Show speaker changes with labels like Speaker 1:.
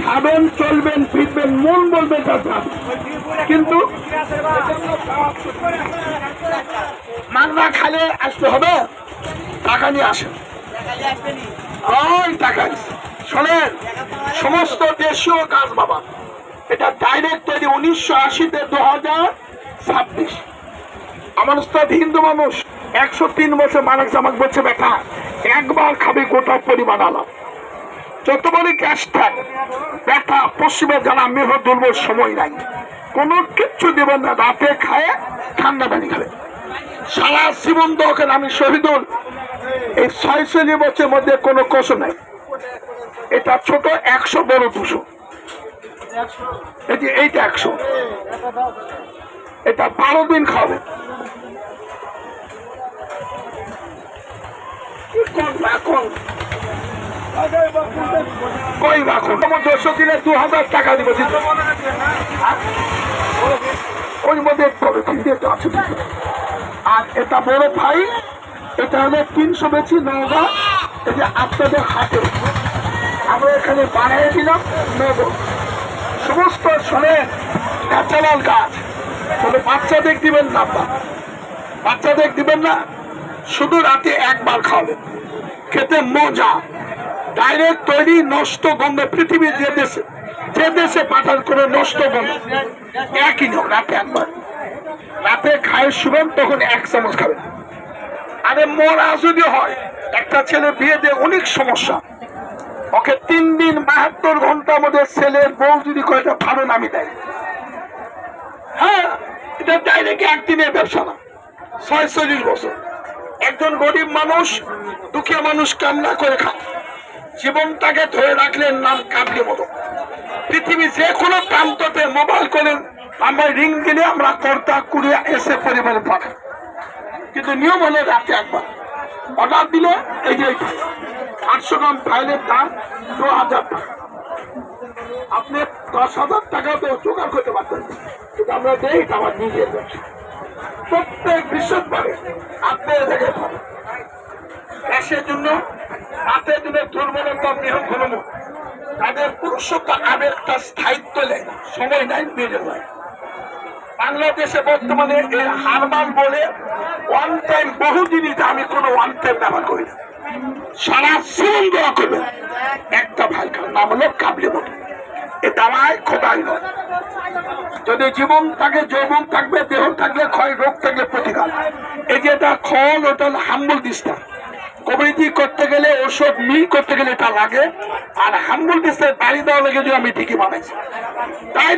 Speaker 1: খাবেন, চলবেন, ফিরবেন, মন বলবে কিন্তু মাগনা খালে আসতে হবে, টাকা নিয়ে আসেন। ওই টাকা শোনেন, সমস্ত দেশীয় কাজ বাবা, এটা ডাইরেক্ট তৈরি 1980-তে 2026। আমার উস্তাদ হিন্দু মানুষ, 103 বছর মানুষ আমাকে বলছে বেটা একবার খাবি গোটা পরিমাণ আলাম, যতবারই ক্যাশ থাক বেটা পশ্চিমে জানা মেহ দুর্বল সময় নাই, কোনো কিচ্ছু দেবেন না, রাতে খায় ঠান্ডা পানি খাবে সারা জীবন দোকেন। আমি শহীদুল এই 46 বছরের মধ্যে কোনো কষ্ট নাই। এটা ছোট 100, বড় 200, এইটা 100, এটা 12 দিন খাবে। কই রাখুন 200 দিনে 2000 টাকা দিব, ওই মধ্যে আছে। আর এটা বড় ভাই, এটা হলো 300 বেশি 9,000। এই যে আপনাদের হাতে আমরা এখানে বানিয়ে দিলাম নেব, সমস্ত শোনেন ন্যাচারাল গাছ। তবে বাচ্চাদের দিবেন না, বাচ্চাদের দিবেন না, শুধু রাতে একবার খাবেন, খেতে মজা, ডাইরেক্ট তৈরি, নষ্ট গন্ধ। পৃথিবীর যে দেশে পাঠান করে নষ্ট গন্ধ একই নিয়ম, রাতে একবার, রাতে খায় শুবেন, তখন 1 চামচ খাবেন। আরে মরা যদি হয়, একটা ছেলে বিয়ে দিয়ে অনেক সমস্যা, ওকে 3 দিন 72 ঘন্টার মধ্যে ছেলের বউ যদি কয়েকটা ভালো নামি দেয়, হ্যাঁ এটা ডাইরেক্ট একদিনের ব্যবসা না, 46 বছর। একজন গরিব মানুষ, দুঃখী মানুষ কান্না করে খায়, জীবনটাকে ধরে রাখলেন নাম কাবলি মতো। পৃথিবী যে কোনো প্রান্ততে মোবাইল করে আমরা রিং দিলে আমরা কর্তা কুড়িয়ে এসে পরিবারে পাঠাই, কিন্তু নিয়ম হলে রাতে একবার অর্ডার দিলে এই যে 800 গ্রাম ফাইলের দাম 2000 টাকা, আপনি 10,000 টাকা তো জোগাড় করতে পারতেন, কিন্তু আমরা দেই আমার নিজের ব্যবসা। প্রত্যেক বৃহস্পতিবারে আপনি দেখে পাবেন দেশের জন্য, রাতের জন্য দুর্বলতা নিয়ম হল তাদের পুরুষত্ব আবেগটা স্থায়িত্ব নেই, সময় নাই, মেরে যায়। বাংলাদেশে বর্তমানে এই হারবাল বলে ওয়ান টাইম বহু জিনিস, আমি কোনো ওয়ান টাইম ব্যবহার করি না, সারা জীবন দেওয়া করবেন একটা ভাই খান, নাম হলো কাবলি মতো। এ দাওয়ায় খোদাই নয়, যদি জীবন থাকে যৌবন থাকবে, দেহ থাকলে ক্ষয়, রোগ থাকলে প্রতিকার। এই যে এটা খল, ওটা হাম্বুল দিস্তা, কবিরাজি করতে গেলে, ওষুধ মিল করতে গেলে এটা লাগে, আর হাম্বুল দিস্তার বাড়ি দেওয়া লেগে যদি আমি ঠিকই বানাইছি তাই